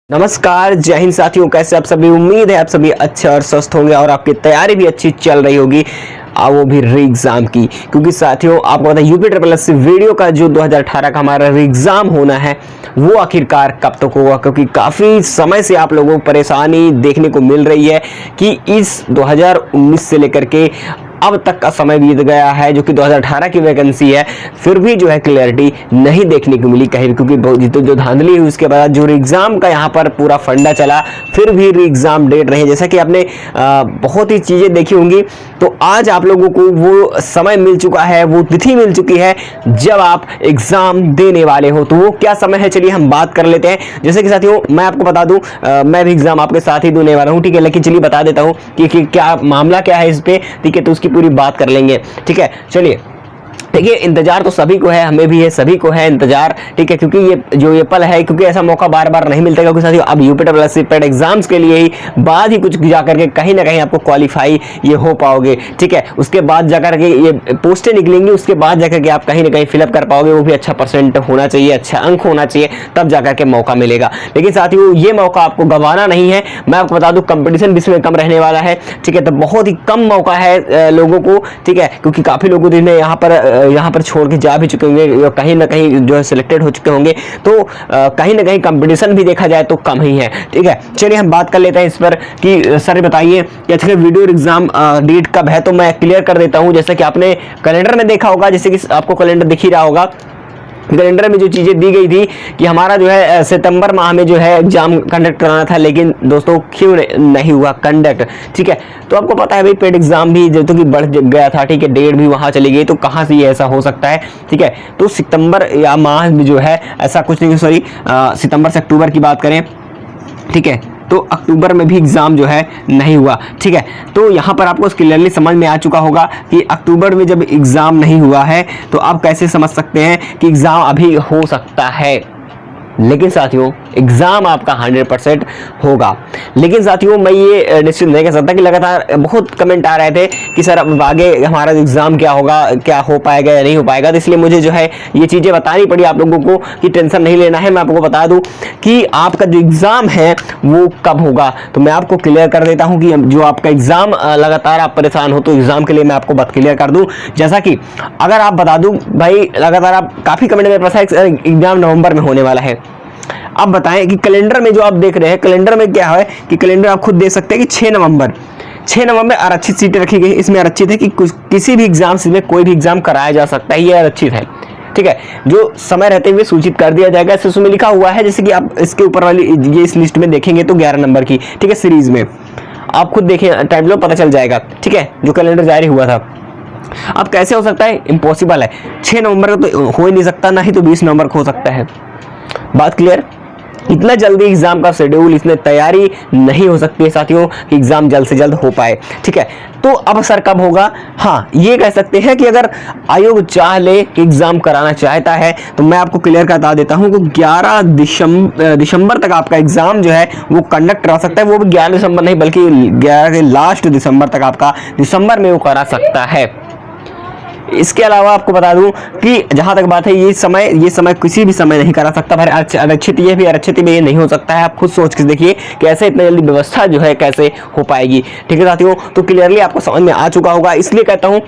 नमस्कार, जय हिंद साथियों। कैसे आप सभी? उम्मीद है आप सभी अच्छे और स्वस्थ होंगे और आपकी तैयारी भी अच्छी चल रही होगी, वो भी री एग्जाम की। क्योंकि साथियों आपको पता है यूपी ट्रिपल एस वीडियो का जो 2018 का हमारा री एग्जाम होना है वो आखिरकार कब तक होगा, क्योंकि काफ़ी समय से आप लोगों को परेशानी देखने को मिल रही है कि इस 2019 से लेकर के अब तक का समय बीत गया है, जो कि 2018 की वैकेंसी है, फिर भी जो है क्लैरिटी नहीं देखने को मिली कहीं, क्योंकि जो धांधली हुई उसके बाद जो एग्ज़ाम का यहाँ पर पूरा फंडा चला, फिर भी री एग्ज़ाम डेट रही। जैसा कि आपने बहुत ही चीज़ें देखी होंगी, तो आज आप लोगों को वो समय मिल चुका है, वो तिथि मिल चुकी है जब आप एग्ज़ाम देने वाले हो। तो वो क्या समय है, चलिए हम बात कर लेते हैं। जैसे कि साथियों मैं आपको बता दूं, मैं भी एग्ज़ाम आपके साथ ही देने वाला हूँ, ठीक है। लेकिन चलिए बता देता हूँ कि क्या मामला क्या है इस पे, ठीक है। तो उसकी पूरी बात कर लेंगे, ठीक है। चलिए देखिए, इंतजार तो सभी को है, हमें भी है, सभी को है इंतजार, ठीक है। क्योंकि ये पल है, क्योंकि ऐसा मौका बार बार नहीं मिलता, क्योंकि साथियों अब UP triple S paid exams के लिए ही बाद ही कुछ जाकर के कहीं ना कहीं आपको क्वालिफाई ये हो पाओगे, ठीक है। उसके बाद जाकर के ये पोस्टें निकलेंगी, उसके बाद जाकर के आप कहीं ना कहीं फिलअप कर पाओगे, वो भी अच्छा परसेंट होना चाहिए, अच्छा अंक होना चाहिए, तब जाकर के मौका मिलेगा। लेकिन साथियों ये मौका आपको गंवाना नहीं है। मैं आपको बता दूं कंपटीशन भी इसमें कम रहने वाला है, ठीक है। तो बहुत ही कम मौका है लोगों को, ठीक है, क्योंकि काफ़ी लोगों ने यहाँ पर छोड़ के जा भी चुके होंगे, कहीं ना कहीं जो है सिलेक्टेड हो चुके होंगे। तो कहीं ना कहीं कंपटीशन भी देखा जाए तो कम ही है, ठीक है। चलिए हम बात कर लेते हैं इस पर कि सर बताइए कि अच्छा वीडियो एग्जाम डेट कब है। तो मैं क्लियर कर देता हूं। जैसे कि आपने कैलेंडर में देखा होगा, जैसे कि आपको कैलेंडर दिख ही रहा होगा, कैलेंडर में जो चीज़ें दी गई थी कि हमारा जो है सितंबर माह में जो है एग्जाम कंडक्ट कराना था, लेकिन दोस्तों क्यों नहीं हुआ कंडक्ट, ठीक है। तो आपको पता है भाई पेड एग्जाम भी जो तो कि बढ़ गया था, ठीक है, डेट भी वहाँ चली गई, तो कहाँ से ये ऐसा हो सकता है, ठीक है। तो सितंबर या माह में जो है ऐसा कुछ नहीं, सॉरी सितंबर से अक्टूबर की बात करें, ठीक है, तो अक्टूबर में भी एग्ज़ाम जो है नहीं हुआ, ठीक है। तो यहाँ पर आपको क्लियरली समझ में आ चुका होगा कि अक्टूबर में जब एग्ज़ाम नहीं हुआ है तो आप कैसे समझ सकते हैं कि एग्ज़ाम अभी हो सकता है। लेकिन साथियों एग्ज़ाम आपका 100% होगा। लेकिन साथियों मैं ये निश्चित नहीं कह सकता कि लगातार बहुत कमेंट आ रहे थे कि सर अब आगे हमारा एग्ज़ाम क्या होगा, क्या हो पाएगा या नहीं हो पाएगा। तो इसलिए मुझे जो है ये चीज़ें बतानी पड़ी आप लोगों को कि टेंशन नहीं लेना है। मैं आपको बता दूं कि आपका जो एग्ज़ाम है वो कब होगा। तो मैं आपको क्लियर कर देता हूँ कि जो आपका एग्ज़ाम लगातार आप परेशान हो, तो एग्ज़ाम के लिए मैं आपको बात क्लियर कर दूँ। जैसा कि अगर आप बता दूँ भाई, लगातार आप काफ़ी कमेंट मेरे पास है एग्ज़ाम नवंबर में होने वाला है। अब बताएं कि कैलेंडर में जो आप देख रहे हैं, कैलेंडर में क्या है कि कैलेंडर आप खुद देख सकते हैं कि 6 नवंबर आरक्षित सीटें रखी गई। इसमें आरक्षित है कि किसी भी एग्जाम में कोई भी एग्जाम कराया जा सकता है, ये आरक्षित है, ठीक है। जो समय रहते हुए सूचित कर दिया जाएगा, इसमें लिखा हुआ है। जैसे कि आप इसके ऊपर वाली ये इस लिस्ट में देखेंगे तो 11 नंबर की, ठीक है, सीरीज में आप खुद देखें, टाइम लो पता चल जाएगा, ठीक है, जो कैलेंडर जारी हुआ था। अब कैसे हो सकता है, इम्पॉसिबल है। 6 नवंबर को तो हो ही नहीं सकता, ना ही तो 20 नवंबर को हो सकता है। बात क्लियर? इतना जल्दी एग्जाम का शेड्यूल, इसमें तैयारी नहीं हो सकती है साथियों कि एग्जाम जल्द से जल्द हो पाए, ठीक है। तो अब सर कब होगा? हाँ, ये कह सकते हैं कि अगर आयोग चाह ले कि एग्जाम कराना चाहता है तो मैं आपको क्लियर बता देता हूं कि 11 दिसंबर तक आपका एग्जाम जो है वो कंडक्ट करा सकता है। वो भी 11 दिसंबर नहीं, बल्कि 11 के लास्ट दिसंबर तक आपका दिसंबर में वो करा सकता है। इसके अलावा आपको बता दूं कि जहां तक बात है ये समय किसी भी समय नहीं करा सकता। भाई आरक्षित ये भी आरक्षित में ये नहीं हो सकता है। आप खुद सोच के देखिए कि ऐसे इतना जल्दी व्यवस्था जो है कैसे हो पाएगी, ठीक है साथियों। तो क्लियरली आपको समझ में आ चुका होगा। इसलिए कहता हूं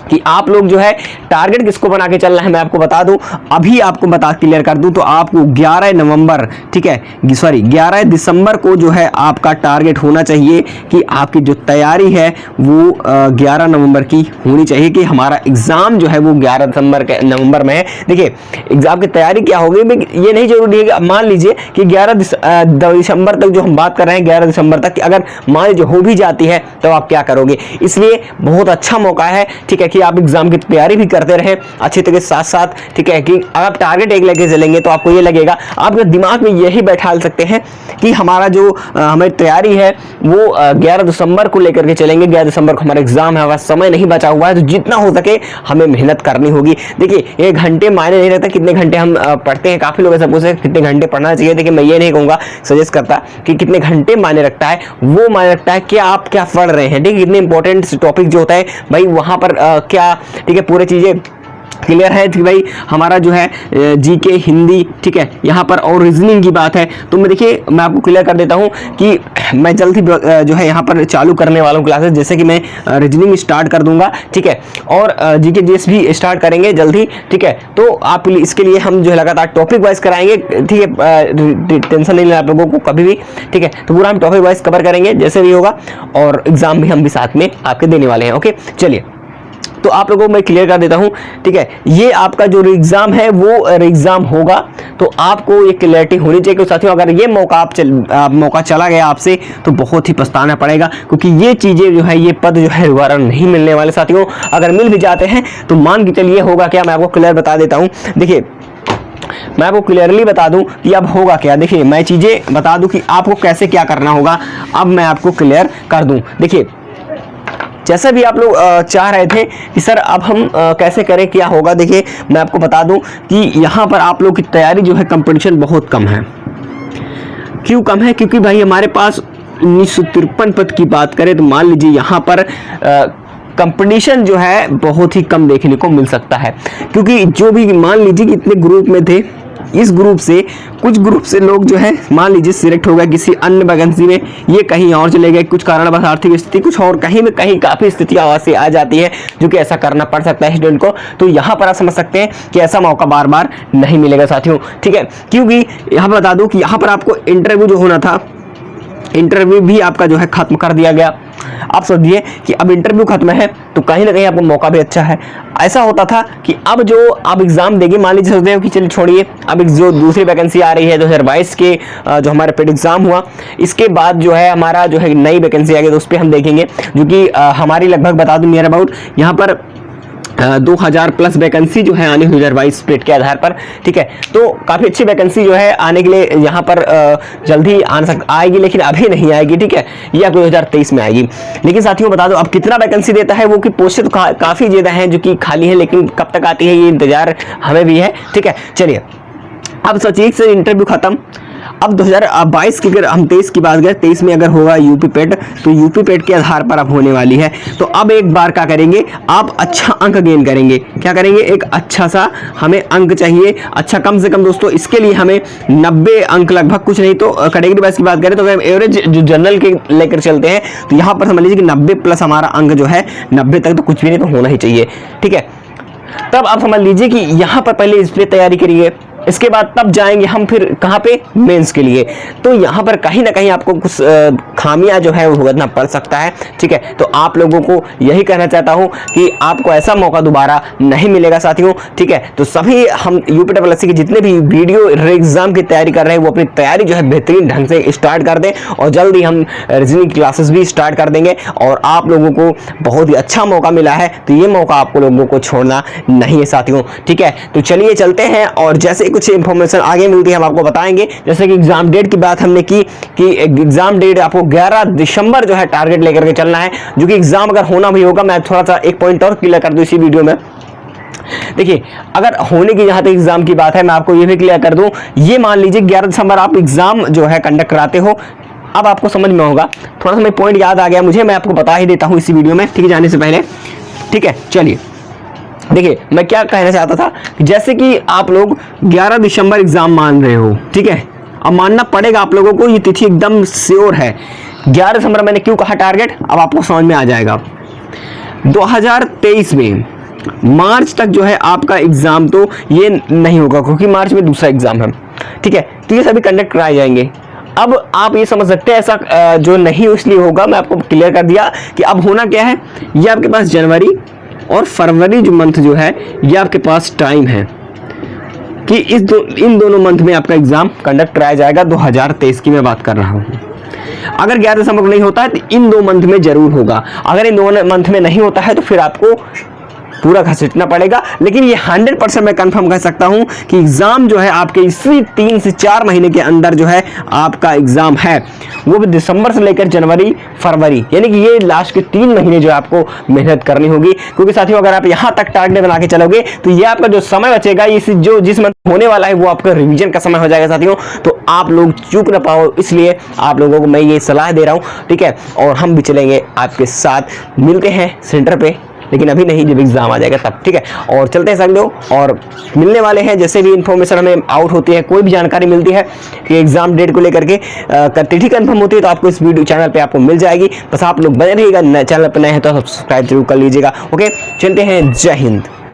कि आप लोग जो है टारगेट किसको बना के चलना है मैं आपको बता दूं, अभी आपको बता क्लियर कर दूं। तो आपको 11 नवंबर, ठीक है, सॉरी 11 दिसंबर को जो है आपका टारगेट होना चाहिए कि आपकी जो तैयारी है वो 11 नवंबर की होनी चाहिए कि हमारा एग्जाम जो है वो 11 नवंबर में है। देखिए एग्जाम की तैयारी क्या होगी, ये नहीं जरूरी है कि मान लीजिए कि 11 दिसंबर तक जो हम बात कर रहे हैं, 11 दिसंबर तक अगर मान लीजिए हो भी जाती है तो आप क्या करोगे। इसलिए बहुत अच्छा मौका है, ठीक है, कि आप एग्जाम की तैयारी भी करते रहें अच्छे तरीके के साथ साथ, ठीक है। कि अगर आप टारगेट एक लेके चलेंगे तो आपको ये लगेगा, आप अपने दिमाग में यही बैठा सकते हैं कि हमारा जो हमारी तैयारी है वो 11 दिसंबर को लेकर के चलेंगे। 11 दिसंबर को हमारा एग्जाम है, हमारा समय नहीं बचा हुआ है, तो जितना हो सके हमें मेहनत करनी होगी। देखिए 1 घंटे मायने नहीं रहता कितने घंटे हम पढ़ते हैं। काफी लोग ऐसा पूछते हैं कितने घंटे पढ़ना चाहिए। देखिए मैं ये नहीं कहूँगा, सजेस्ट करता कि कितने घंटे मायने रखता है, वो मायने रखता है कि आप क्या पढ़ रहे हैं, ठीक है। कितने इंपॉर्टेंट टॉपिक जो होता है भाई वहां पर क्या, ठीक है, पूरे चीजें क्लियर है कि भाई हमारा जो है जीके, हिंदी, ठीक है, यहाँ पर और रीजनिंग की बात है तो मैं देखिए मैं आपको क्लियर कर देता हूँ कि मैं जल्द ही जो है यहाँ पर चालू करने वाला हूँ क्लासेस, जैसे कि मैं रीजनिंग स्टार्ट कर दूंगा, ठीक है, और जीके जीएस भी स्टार्ट करेंगे जल्दी, ठीक है। तो आप इसके लिए हम जो है लगातार टॉपिक वाइज कराएंगे, ठीक है, टेंशन नहीं लेना आप लोगों को कभी भी, ठीक है। तो पूरा हम टॉपिक वाइज कवर करेंगे जैसे भी होगा, और एग्जाम भी हम भी साथ में आपके देने वाले हैं। ओके, चलिए तो आप लोगों को मैं क्लियर कर देता हूं, ठीक है। ये आपका जो एग्जाम है वो एग्जाम होगा, तो आपको ये क्लियरिटी होनी चाहिए कि साथियों अगर ये मौका चला गया आपसे तो बहुत ही पछताना पड़ेगा, क्योंकि ये चीजें जो है, ये पद जो है दोबारा नहीं मिलने वाले साथियों। अगर मिल भी जाते हैं तो मान के चलिए होगा क्या, मैं आपको क्लियर बता देता हूं। देखिए मैं आपको क्लियरली बता दूं कि अब होगा क्या। देखिए मैं चीजें बता दूं कि आपको कैसे क्या करना होगा, अब मैं आपको क्लियर कर दूं। देखिए जैसा भी आप लोग चाह रहे थे कि सर अब हम कैसे करें, क्या होगा, देखिए मैं आपको बता दूं कि यहाँ पर आप लोग की तैयारी जो है, कंपटीशन बहुत कम है। क्यों कम है? क्योंकि भाई हमारे पास 1953 पद की बात करें तो मान लीजिए यहाँ पर कंपटीशन जो है बहुत ही कम देखने को मिल सकता है, क्योंकि जो भी मान लीजिए कि इतने ग्रुप में थे, इस ग्रुप से कुछ ग्रुप से लोग जो है मान लीजिए सिलेक्ट हो गए किसी अन्य वैकेंसी में, ये कहीं और चले गए, कुछ कारणवश आर्थिक स्थिति कुछ और, कहीं में कहीं काफी स्थितियां ऐसी आ जाती है जो कि ऐसा करना पड़ सकता है स्टूडेंट को। तो यहाँ पर आप समझ सकते हैं कि ऐसा मौका बार बार नहीं मिलेगा साथियों, ठीक है। क्योंकि यहाँ पर बता दूं कि यहाँ पर आपको इंटरव्यू जो होना था, इंटरव्यू भी आपका जो है खत्म कर दिया गया। आप समझिए कि अब इंटरव्यू खत्म है तो कहीं ना कहीं आपको मौका भी अच्छा है। ऐसा होता था कि अब जो आप एग्जाम देंगे, मान लीजिए सोचते हो कि चलिए छोड़िए, अब एक जो दूसरी वैकेंसी आ रही है 2022 के जो हमारे पेड एग्जाम हुआ, इसके बाद जो है हमारा जो है नई वैकेंसी आ गई, तो उस पर हम देखेंगे, जो कि हमारी लगभग बता दूं नियर अबाउट यहाँ पर 2000 प्लस वैकेंसी जो है आने 2022 स्प्लिट के आधार पर, ठीक है। तो काफी अच्छी वैकेंसी जो है आने के लिए यहाँ पर जल्दी आएगी, लेकिन अभी नहीं आएगी, ठीक है, ये आपको 2023 में आएगी। लेकिन साथियों बता दो अब कितना वैकेंसी देता है वो, कि पोस्टें तो काफी ज्यादा हैं जो कि खाली है, लेकिन कब तक आती है ये इंतजार हमें भी है, ठीक है। चलिए अब सोचिए से इंटरव्यू खत्म, अब 2022 की अगर हम 23 की बात करें, 23 में अगर होगा यूपी पेट, तो यूपी पेट के आधार पर अब होने वाली है। तो अब एक बार क्या करेंगे, आप अच्छा अंक गेन करेंगे। क्या करेंगे, एक अच्छा सा हमें अंक चाहिए, अच्छा कम से कम दोस्तों इसके लिए हमें 90 अंक लगभग, कुछ नहीं तो कैटेगरी वाइज की बात करें तो अगर एवरेज जो जनरल के लेकर चलते हैं तो यहाँ पर समझ लीजिए कि 90 प्लस हमारा अंक जो है, 90 तक तो कुछ भी नहीं तो होना ही चाहिए, ठीक है। तब आप समझ लीजिए कि यहाँ पर पहले इस पर तैयारी करिए, इसके बाद तब जाएंगे हम फिर कहाँ पे, मेंस के लिए। तो यहाँ पर कहीं ना कहीं आपको कुछ खामियां जो है वो भुगतना पड़ सकता है, ठीक है। तो आप लोगों को यही कहना चाहता हूँ कि आपको ऐसा मौका दोबारा नहीं मिलेगा साथियों, ठीक है। तो सभी हम यूपीएससी के जितने भी वीडियो एग्जाम की तैयारी कर रहे हैं वो अपनी तैयारी जो है बेहतरीन ढंग से स्टार्ट कर दें, और जल्द ही हम रीजनिंग क्लासेस भी स्टार्ट कर देंगे, और आप लोगों को बहुत ही अच्छा मौका मिला है, तो ये मौका आपको लोगों को छोड़ना नहीं है साथियों, ठीक है। तो चलिए चलते हैं, और जैसे कुछ इंफॉर्मेशन आगे मिलती है हम आपको बताएंगे। जैसे कि एग्जाम डेट की बात हमने की कि एग्जाम डेट आपको 11 दिसंबर जो है टारगेट लेकर के चलना है, जो कि एग्जाम अगर होना भी होगा, मैं थोड़ा सा एक पॉइंट और क्लियर कर दूं इसी वीडियो में। देखिए अगर होने की जहां तक एग्जाम की बात है, मैं आपको ये भी क्लियर कर दूं, ये मान लीजिए 11 दिसंबर आप एग्जाम जो है कंडक्ट कराते हो। अब आपको समझ में होगा, थोड़ा सा मैं पॉइंट याद आ गया मुझे, मैं आपको बता ही देता हूं इसी वीडियो में, ठीक है, जाने से पहले, ठीक है। चलिए देखिए मैं क्या कहना चाहता था कि जैसे कि आप लोग 11 दिसंबर एग्जाम मान रहे हो, ठीक है, अब मानना पड़ेगा आप लोगों को, ये तिथि एकदम श्योर है। 11 दिसंबर मैंने क्यों कहा टारगेट, अब आपको समझ में आ जाएगा। 2023 में मार्च तक जो है आपका एग्जाम तो ये नहीं होगा, क्योंकि मार्च में दूसरा एग्जाम है, ठीक है, तो ये सभी कंडक्ट कराए जाएंगे। अब आप ये समझ सकते हैं ऐसा जो नहीं इसलिए होगा, मैं आपको क्लियर कर दिया कि अब होना क्या है, ये आपके पास जनवरी और फरवरी जो मंथ जो है ये आपके पास टाइम है कि इन दोनों मंथ में आपका एग्जाम कंडक्ट कराया जाएगा। 2023 की मैं बात कर रहा हूँ। अगर 11 दिसंबर को नहीं होता है तो इन 2 मंथ में जरूर होगा, अगर इन 2 मंथ में नहीं होता है तो फिर आपको पूरा घसीटना पड़ेगा। लेकिन ये 100% मैं कंफर्म कर सकता हूं कि एग्जाम जो है आपके इसी 3 से 4 महीने के अंदर जो है आपका एग्जाम है, वो भी दिसंबर से लेकर जनवरी फरवरी, यानी कि ये लास्ट के 3 महीने जो आपको मेहनत करनी होगी। क्योंकि साथियों अगर आप यहां तक टारगेट बना के चलोगे तो ये आपका जो समय बचेगा, जो जिस मंथ होने वाला है वो आपका रिवीजन का समय हो जाएगा साथियों। तो आप लोग चूक ना पाओ, इसलिए आप लोगों को मैं ये सलाह दे रहा हूं, ठीक है। और हम भी चलेंगे आपके साथ, मिलते हैं सेंटर पे लेकिन अभी नहीं, जब एग्जाम आ जाएगा तब, ठीक है। और चलते हैं साथियों, और मिलने वाले हैं जैसे भी इन्फॉर्मेशन हमें आउट होती है, कोई भी जानकारी मिलती है कि एग्जाम डेट को लेकर के तिथि कंफर्म होती है, तो आपको इस वीडियो चैनल पे आपको मिल जाएगी। बस आप लोग बने रहिएगा, चैनल पर नए हैं तो सब्सक्राइब जरूर कर लीजिएगा। ओके, चलते हैं, जय हिंद।